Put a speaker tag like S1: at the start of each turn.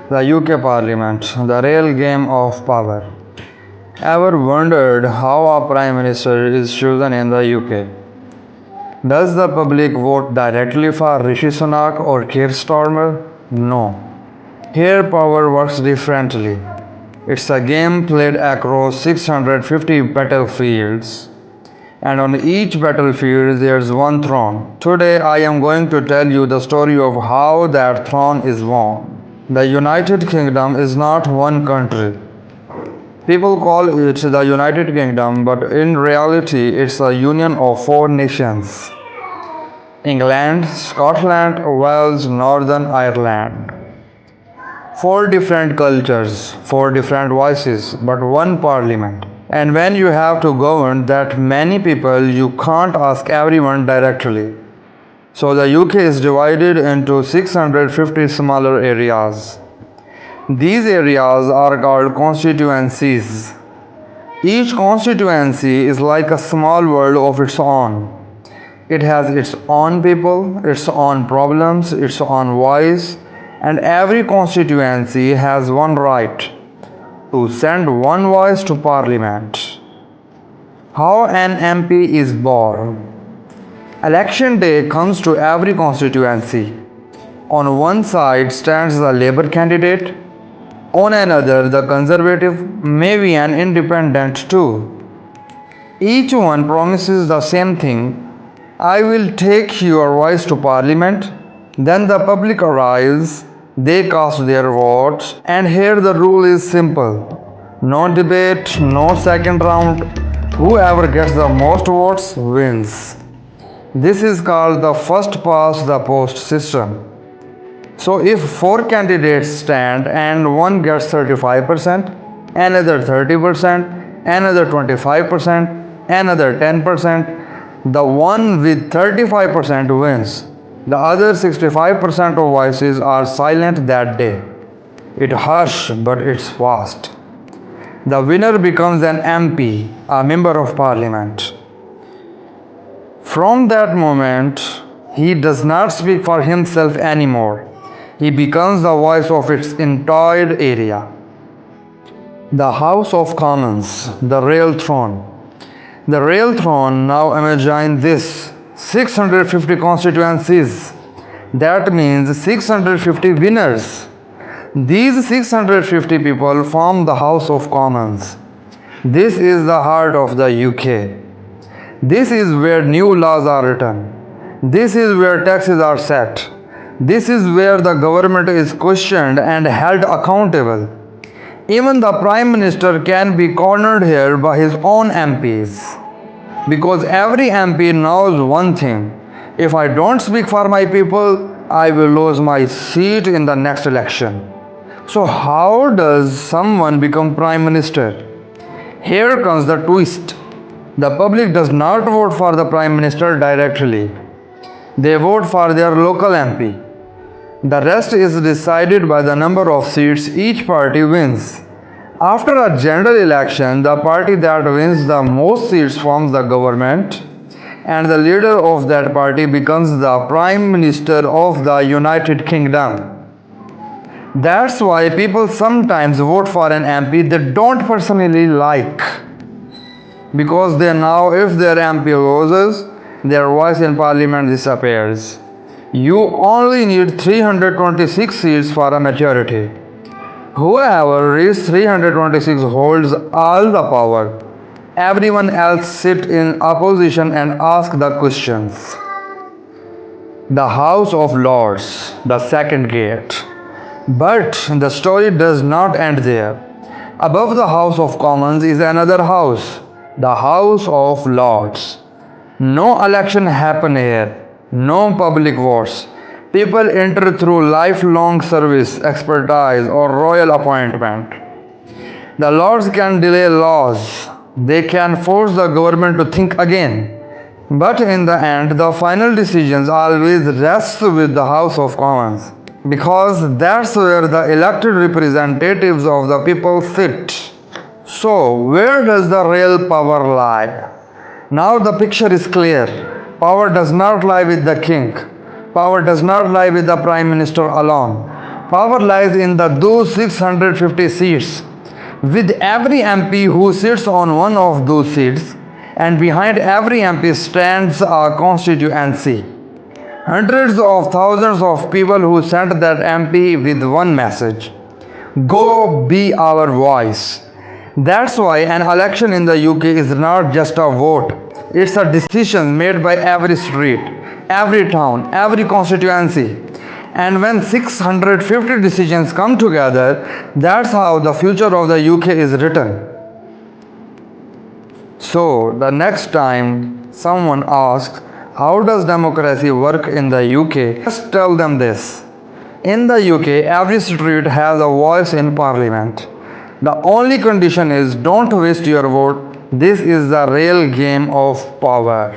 S1: The UK Parliament, the real game of power. Ever wondered how a Prime Minister is chosen in the UK? Does the public vote directly for Rishi Sunak or Keir Starmer? No. Here power works differently. It's a game played across 650 battlefields, and on each battlefield there's one throne. Today I am going to tell you the story of how that throne is won. The United Kingdom is not one country. People call it the United Kingdom, but in reality it's a union of four nations: England, Scotland, Wales, Northern Ireland. Four different cultures, four different voices, but one parliament. And when you have to govern that many people, you can't ask everyone directly. So the UK is divided into 650 smaller areas. These areas are called constituencies. Each constituency is like a small world of its own. It has its own people, its own problems, its own voice, and every constituency has one right: to send one voice to Parliament. How an MP is born. Election day comes to every constituency. On one side stands the Labour candidate, on another the Conservative, maybe an independent too. Each one promises the same thing: I will take your voice to Parliament. Then the public arrives, they cast their votes, and here the rule is simple: no debate, no second round. Whoever gets the most votes wins. This is called the first past the post system. So if four candidates stand and one gets 35%, another 30%, another 25%, another 10%, the one with 35% wins. The other 65% of voices are silent that day. It hush, but it's fast. The winner becomes an MP, a member of parliament. From that moment, he does not speak for himself anymore. He becomes the voice of its entire area. The House of Commons, the real throne. The real throne, now imagine this: 650 constituencies. That means 650 winners. These 650 people form the House of Commons. This is the heart of the UK. This is where new laws are written. This is where taxes are set. This is where the government is questioned and held accountable. Even the Prime Minister can be cornered here by his own MPs. Because every MP knows one thing: if I don't speak for my people, I will lose my seat in the next election. So, how does someone become Prime Minister? Here comes the twist. The public does not vote for the Prime Minister directly, they vote for their local MP. The rest is decided by the number of seats each party wins. After a general election, the party that wins the most seats forms the government, and the leader of that party becomes the Prime Minister of the United Kingdom. That's why people sometimes vote for an MP they don't personally like, because they know if their MP loses, their voice in parliament disappears. You only need 326 seats for a majority. Whoever reaches 326 holds all the power. Everyone else sit in opposition and ask the questions. The House of Lords, the second gate. But the story does not end there. Above the House of Commons is another house, the House of Lords. No election happen here, no public votes. People enter through lifelong service, expertise, or royal appointment. The Lords can delay laws, they can force the government to think again. But in the end, the final decisions always rest with the House of Commons, because that's where the elected representatives of the people sit. So, where does the real power lie? Now the picture is clear. Power does not lie with the king. Power does not lie with the Prime Minister alone. Power lies in those 650 seats, with every MP who sits on one of those seats, and behind every MP stands a constituency. Hundreds of thousands of people who sent that MP with one message: go be our voice. That's why an election in the UK is not just a vote, it's a decision made by every street, every town, every constituency. And when 650 decisions come together, that's how the future of the UK is written. So, the next time someone asks, how does democracy work in the UK? Just tell them this. In the UK, every street has a voice in parliament. The only condition is don't waste your vote. This is the real game of power.